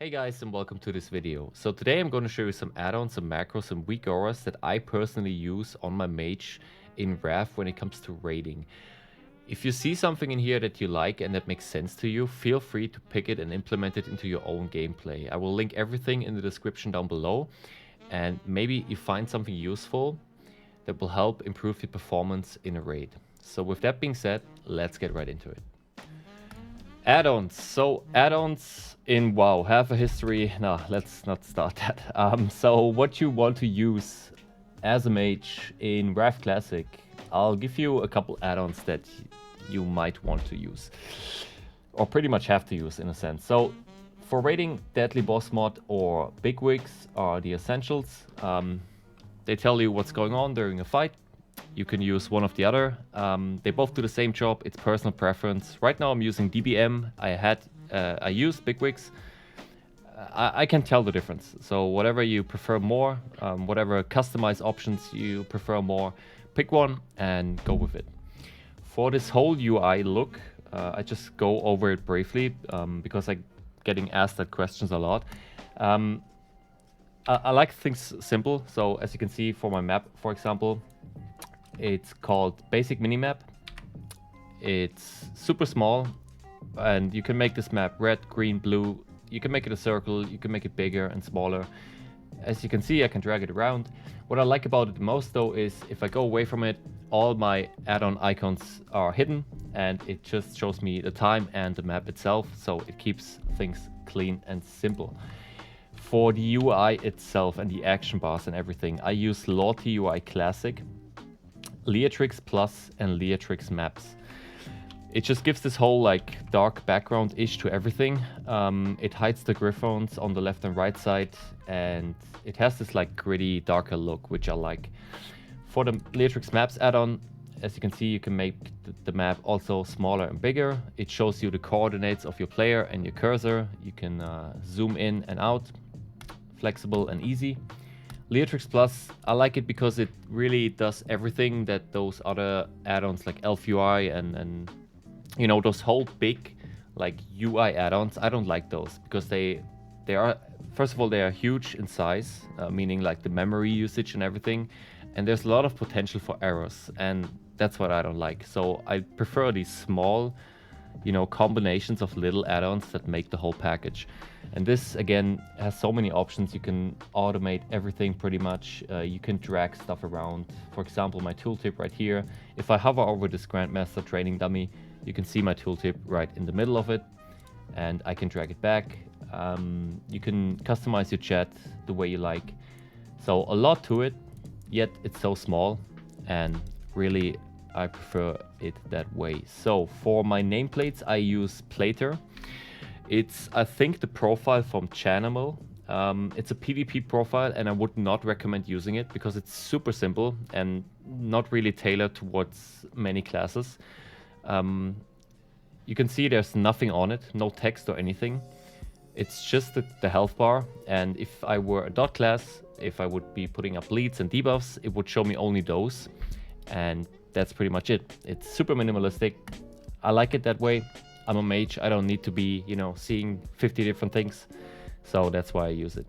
Hey guys, and welcome to this video. So today I'm going to show you some add-ons, some macros, some Weakauras that I personally use on my Mage in Wrath when it comes to raiding. If you see something in here that you like and that makes sense to you, feel free to pick it and implement it into your own gameplay. I will link everything in the description down below, and maybe you find something useful that will help improve your performance in a raid. So with that being said, let's get right into it. Add-ons. So add-ons in WoW have a history. No, let's not start that. So what you want to use as a mage in Wrath Classic, I'll give you a couple add-ons that you might want to use, or pretty much have to use in a sense. So for raiding, Deadly Boss Mod or Bigwigs are the essentials. They tell you what's going on during a fight. You can use one of the other. They both do the same job. It's personal preference. Right now I'm using DBM. I used Bigwigs. I can tell the difference. So whatever you prefer more, whatever customized options you prefer more, pick one and go with it. For this whole UI look, I just go over it briefly because I'm getting asked that questions a lot. I like things simple. So as you can see for my map, for example, it's called BasicMinimap. It's super small, and you can make this map red, green, blue. You can make it a circle, you can make it bigger and smaller. As you can see, I can drag it around. What I like about it most though is if I go away from it, all my add-on icons are hidden, and it just shows me the time and the map itself, so it keeps things clean and simple. For the UI itself and the action bars and everything, I use Lorti-UI-Classic, Leatrix Plus and Leatrix Maps. It just gives this whole like dark background-ish to everything. It hides the griffons on the left and right side, and it has this like gritty, darker look, which I like. For the Leatrix Maps add-on, as you can see, you can make the map also smaller and bigger. It shows you the coordinates of your player and your cursor. You can zoom in and out, flexible and easy. Leatrix Plus, I like it because it really does everything that those other add-ons like Elf UI and you know, those whole big like UI add-ons, I don't like those because they are, first of all, they are huge in size, meaning like the memory usage and everything, and there's a lot of potential for errors, and that's what I don't like. So I prefer these small, you know, combinations of little add-ons that make the whole package. And this again has so many options. You can automate everything pretty much. You can drag stuff around. For example, my tooltip right here, if I hover over this Grandmaster training dummy, you can see my tooltip right in the middle of it, and I can drag it back. You can customize your chat the way you like. So a lot to it, yet it's so small, and really I prefer it that way. So for my nameplates, I use Plater. It's, I think, the profile from Chanimal. It's a PvP profile, and I would not recommend using it because it's super simple and not really tailored towards many classes. You can see there's nothing on it, no text or anything. It's just the health bar, and if I were a dot class, if I would be putting up leads and debuffs, it would show me only those, and that's pretty much it. It's super minimalistic. I like it that way. I'm a mage. I don't need to be, you know, seeing 50 different things. So that's why I use it.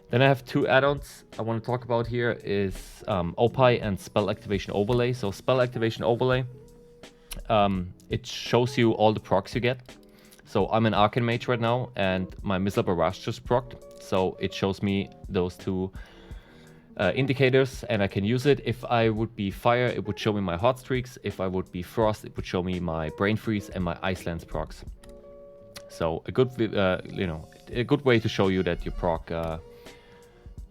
Then I have two add-ons I want to talk about here is Opie and SpellActivationOverlay. So SpellActivationOverlay, it shows you all the procs you get. So I'm an Arcane Mage right now, and my Missile Barrage just procced. So it shows me those two indicators, and I can use it. If I would be fire, it would show me my hot streaks. If I would be frost, it would show me my brain freeze and my ice lance procs. So a good, you know, a good way to show you that your proc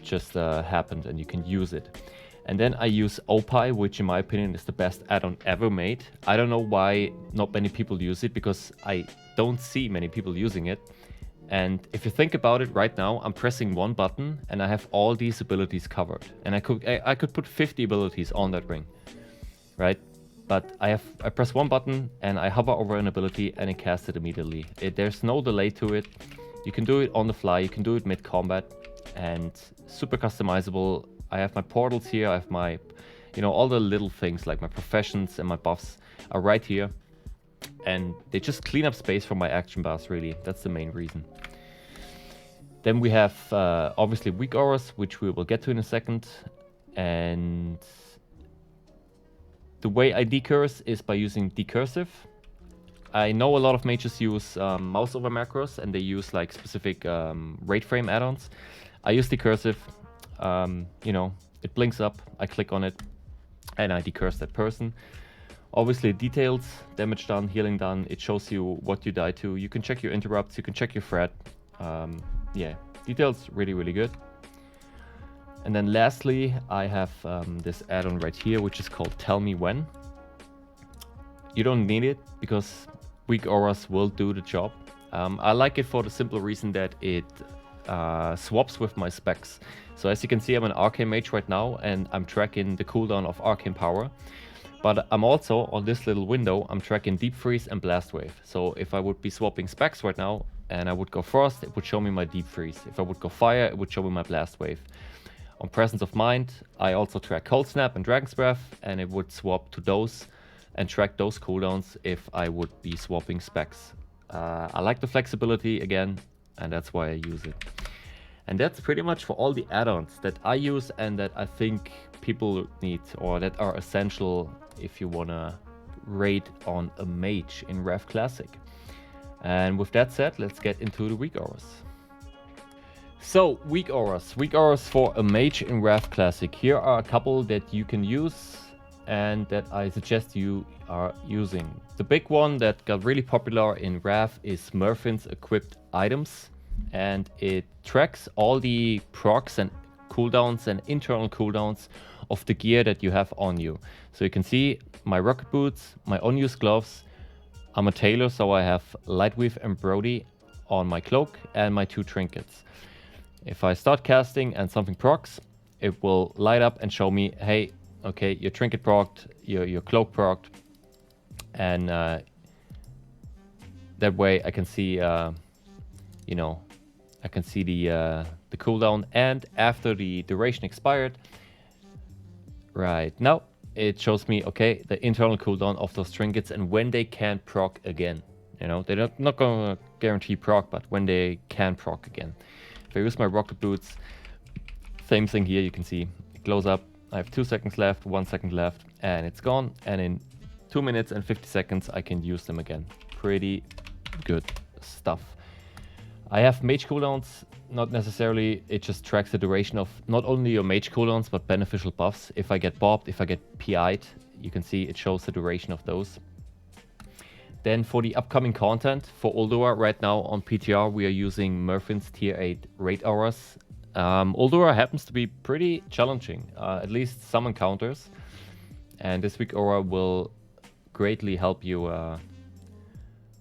just happened and you can use it. And then I use Opie, which in my opinion is the best add-on ever made. I don't know why not many people use it, because I don't see many people using it. And if you think about it right now, I'm pressing one button and I have all these abilities covered. And I could put 50 abilities on that ring, right? But I press one button and I hover over an ability and it casts it immediately. There's no delay to it. You can do it on the fly, you can do it mid-combat, and super customizable. I have my portals here, I have my, you know, all the little things like my professions and my buffs are right here. And they just clean up space from my action bars, really. That's the main reason. Then we have obviously Weakauras, which we will get to in a second. And the way I decurse is by using Decursive. I know a lot of mages use mouse over macros, and they use like specific rate frame add-ons. I use Decursive. You know, it blinks up, I click on it, and I decurse that person. Obviously details, damage done, healing done, it shows you what you die to. You can check your interrupts, you can check your threat. Yeah, details really, really good. And then lastly, I have this add-on right here, which is called TellMeWhen. You don't need it because Weakauras will do the job. I like it for the simple reason that it swaps with my specs. So as you can see, I'm an Arcane Mage right now, and I'm tracking the cooldown of Arcane Power. But I'm also, on this little window, I'm tracking Deep Freeze and Blast Wave. So if I would be swapping specs right now, and I would go Frost, it would show me my Deep Freeze. If I would go Fire, it would show me my Blast Wave. On Presence of Mind, I also track Cold Snap and Dragon's Breath, and it would swap to those and track those cooldowns if I would be swapping specs. I like the flexibility again, and that's why I use it. And that's pretty much for all the add-ons that I use and that I think people need, or that are essential if you wanna raid on a mage in Rev Classic. And with that said, let's get into the Weakauras. So Weakauras for a mage in Rev Classic. Here are a couple that you can use and that I suggest you are using. The big one that got really popular in Rev is Merfin's equipped items, and it tracks all the procs and cooldowns and internal cooldowns of the gear that you have on you. So you can see my rocket boots, my unused gloves. I'm a tailor, so I have Lightweave and Brody on my cloak and my 2 trinkets. If I start casting and something procs, it will light up and show me, hey, okay, your trinket procced, your cloak procced, and that way I can see, you know, I can see the cooldown, and after the duration expired, right now it shows me, okay, the internal cooldown of those trinkets and when they can proc again. You know, they're not gonna guarantee proc, but when they can proc again. If I use my rocket boots, same thing here, you can see it glows up. I have 2 seconds left, 1 second left, and it's gone. And in 2 minutes and 50 seconds, I can use them again. Pretty good stuff. I have mage cooldowns, not necessarily. It just tracks the duration of not only your mage cooldowns, but beneficial buffs. If I get bobbed, if I get PI'd, you can see it shows the duration of those. Then for the upcoming content, for Uldura right now on PTR, we are using Merfin's tier 8 raid auras. Uldura happens to be pretty challenging, at least some encounters. And this Weakauras will greatly help you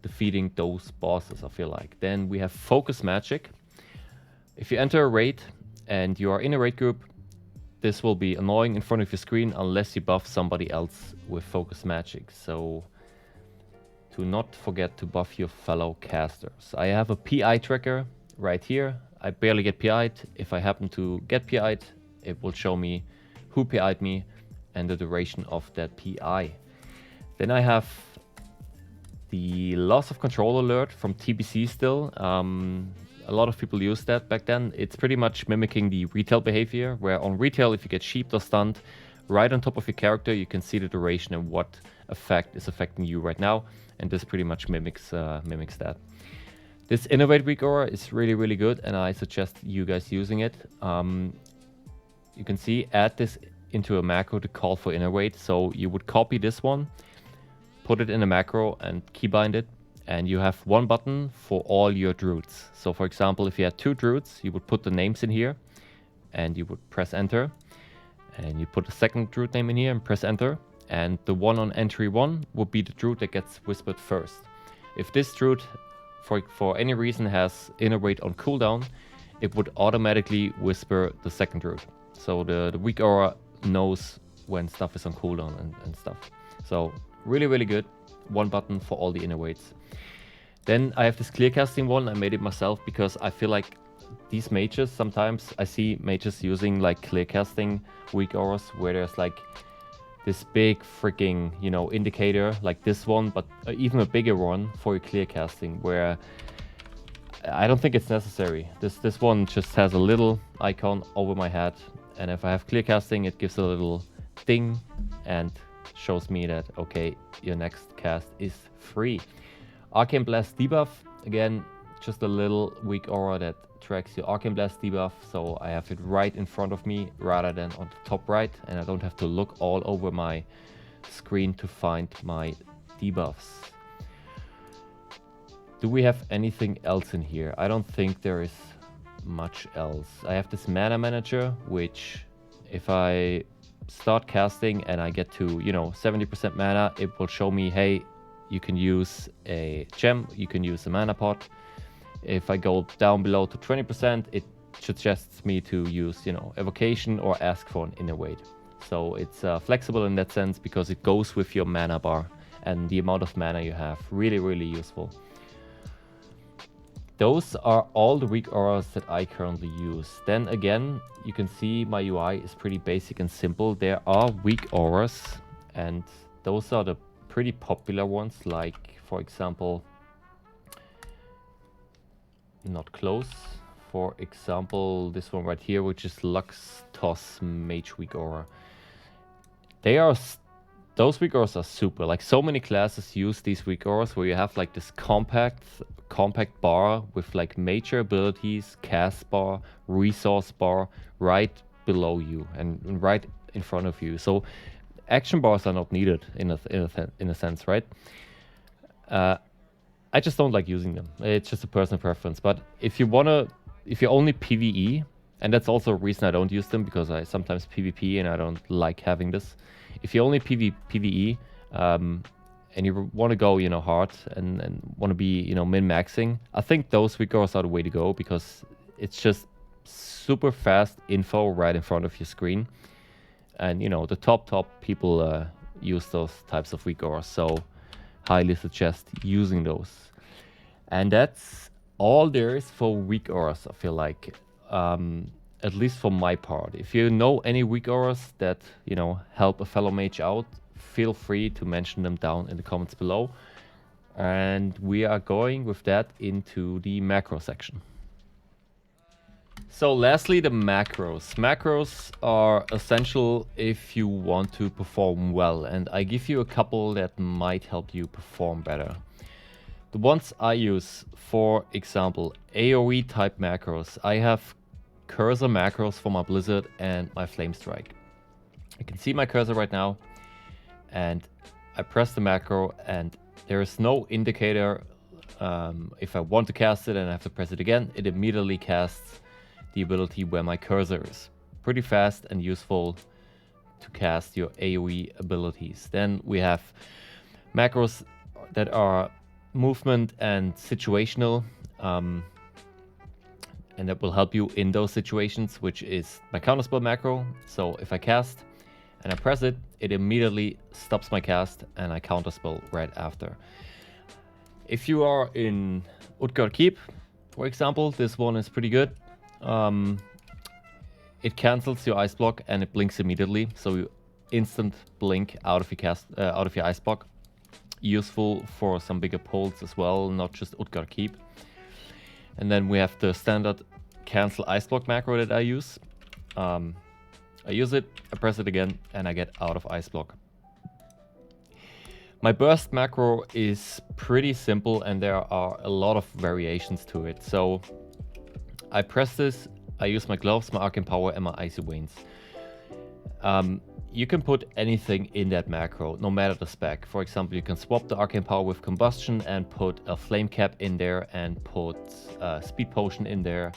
defeating those bosses, I feel like. Then we have Focus Magic. If you enter a raid and you are in a raid group, this will be annoying in front of your screen unless you buff somebody else with Focus Magic. So do not forget to buff your fellow casters. I have a PI tracker right here. I barely get PI'd. If I happen to get PI'd, it will show me who PI'd me and the duration of that PI. Then I have the loss of control alert from TBC still. A lot of people used that back then. It's pretty much mimicking the retail behavior, where on retail, if you get sheeped or stunned, right on top of your character, you can see the duration and what effect is affecting you right now. And this pretty much mimics that. This Innovate Weakaura is really, really good, and I suggest you guys using it. You can see, add this into a macro to call for Innovate. So you would copy this one, put it in a macro and keybind it, and you have one button for all your druids. So for example, if you had 2 druids, you would put the names in here and you would press enter, and you put a second druid name in here and press enter, and the one on entry 1 would be the druid that gets whispered first. If this druid for any reason has Innovate on cooldown, it would automatically whisper the second druid. So the Weakaura knows when stuff is on cooldown and stuff. So really, really good. One button for all the Innovates. Then I have this clear casting one. I made it myself because I feel like these mages, sometimes I see mages using like clear casting Weakauras where there's like this big freaking, you know, indicator like this one, but even a bigger one for your clear casting, where I don't think it's necessary. This one just has a little icon over my head, and if I have clear casting, it gives a little ding and shows me that, okay, your next cast is free. Arcane Blast debuff, again, just a little weak aura that tracks your Arcane Blast debuff, so I have it right in front of me rather than on the top right, and I don't have to look all over my screen to find my debuffs. Do we have anything else in here? I don't think there is much else. I have this mana manager, which if I start casting and I get to, you know, 70% mana, it will show me, hey, you can use a gem, you can use a mana pot. If I go down below to 20%, it suggests me to use, you know, evocation or ask for an inner weight. So it's flexible in that sense because it goes with your mana bar and the amount of mana you have. Really, really useful. Those are all the weak auras that I currently use. Then again, you can see my UI is pretty basic and simple. There are weak auras, and those are the pretty popular ones, like, for example, not close. For example, this one right here, which is Lux Toss Mage weak aura. Those weak auras are super. Like, so many classes use these weak auras where you have like this compact bar with like major abilities, cast bar, resource bar right below you and right in front of you. So action bars are not needed in a sense, right? I just don't like using them. It's just a personal preference. But if you only PvE, and that's also a reason I don't use them, because I sometimes PvP and I don't like having this. If you only PvE, and you want to go, you know, hard and want to be, you know, min-maxing, I think those weak auras are the way to go, because it's just super fast info right in front of your screen. And, you know, the top people use those types of weak auras, so highly suggest using those. And that's all there is for weak auras, I feel like. At least for my part. If you know any weak auras that, you know, help a fellow mage out, feel free to mention them down in the comments below. And we are going with that into the macro section. So lastly, the macros. Macros are essential if you want to perform well, and I give you a couple that might help you perform better. The ones I use, for example, AoE type macros. I have cursor macros for my Blizzard and my Flame Strike. You can see my cursor right now, and I press the macro and there is no indicator. If I want to cast it and I have to press it again, it immediately casts the ability where my cursor is. Pretty fast and useful to cast your AoE abilities. Then we have macros that are movement and situational, and that will help you in those situations, which is my counterspell macro. So if I cast and I press it, it immediately stops my cast and I counterspell right after. If you are in Utgard Keep, for example, this one is pretty good. It cancels your ice block and it blinks immediately, so you instant blink out of your ice block. Useful for some bigger pulls as well, not just Utgard Keep. And then we have the standard cancel ice block macro that I use. I use it, I press it again, and I get out of ice block. My burst macro is pretty simple, and there are a lot of variations to it. So I press this, I use my gloves, my arcane power, and my icy veins. You can put anything in that macro, no matter the spec. For example, you can swap the arcane power with combustion and put a flame cap in there, and put a speed potion in there,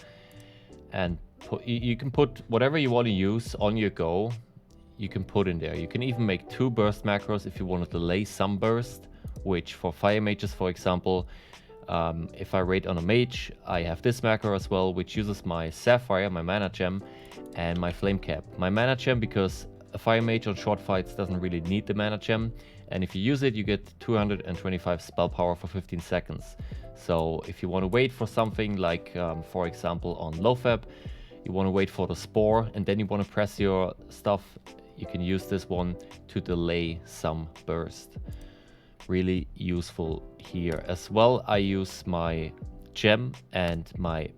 and you can put whatever you want to use on your go. You can put in there. You can even make 2 burst macros if you want to delay some burst, which for fire mages, for example, if I raid on a mage, I have this macro as well, which uses my sapphire, my mana gem, and my flame cap. My mana gem, because a fire mage on short fights doesn't really need the mana gem, and if you use it, you get 225 spell power for 15 seconds. So if you want to wait for something like, for example, on Lofab, you want to wait for the spore and then you want to press your stuff, you can use this one to delay some burst. Really useful here. As well, I use my gem and my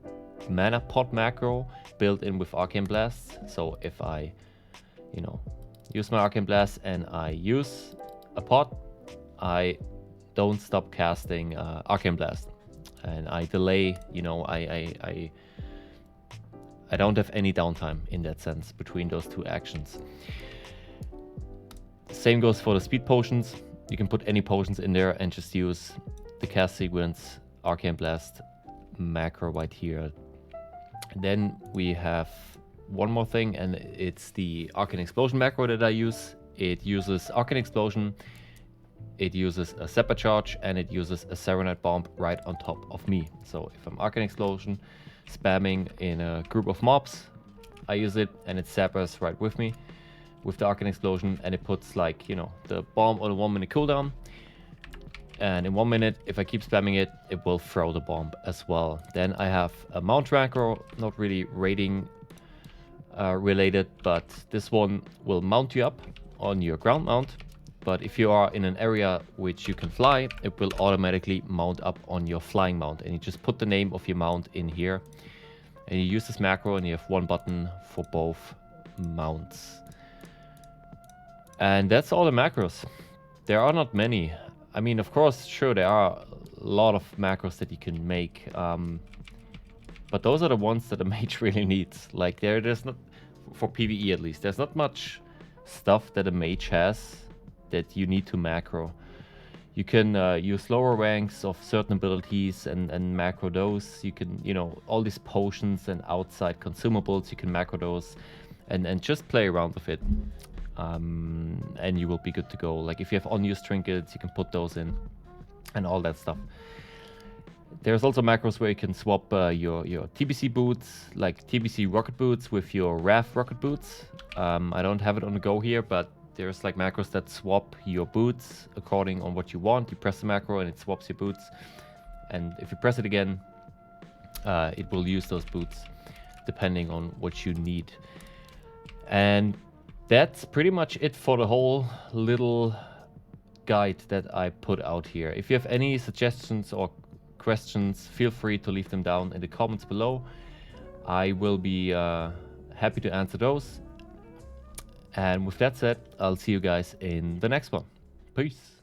mana pot macro built in with Arcane Blast. So if I, you know, use my Arcane Blast and I use a pot, I don't stop casting Arcane Blast, and I delay, you know, I don't have any downtime in that sense between those two actions. Same goes for the speed potions. You can put any potions in there and just use the cast sequence Arcane Blast macro right here. Then we have one more thing, and it's the Arcane Explosion macro that I use. It uses Arcane Explosion, it uses a Zephyr Charge, and it uses a Serenade Bomb right on top of me. So if I'm Arcane Explosion spamming in a group of mobs, I use it and it zappers right with me with the Arcane Explosion, and it puts, like, you know, the bomb on a 1 minute cooldown. And in 1 minute, if I keep spamming it, it will throw the bomb as well. Then I have a mount macro, not really rating related, but this one will mount you up on your ground mount. But if you are in an area which you can fly, it will automatically mount up on your flying mount. And you just put the name of your mount in here, and you use this macro, and you have one button for both mounts. And that's all the macros. There are not many. I mean, of course, sure, there are a lot of macros that you can make, but those are the ones that a mage really needs. Like, there's not, for PvE at least, there's not much stuff that a mage has that you need to macro. You can use lower ranks of certain abilities and macro those. You can, you know, all these potions and outside consumables, you can macro those and just play around with it. And you will be good to go. Like, if you have unused trinkets, you can put those in and all that stuff. There's also macros where you can swap your TBC boots, like TBC rocket boots, with your RAF rocket boots. I don't have it on the go here, but there's like macros that swap your boots according on what you want. You press the macro and it swaps your boots, and if you press it again, it will use those boots depending on what you need. And that's pretty much it for the whole little guide that I put out here. If you have any suggestions or questions, feel free to leave them down in the comments below. I will be happy to answer those. And with that said, I'll see you guys in the next one. Peace.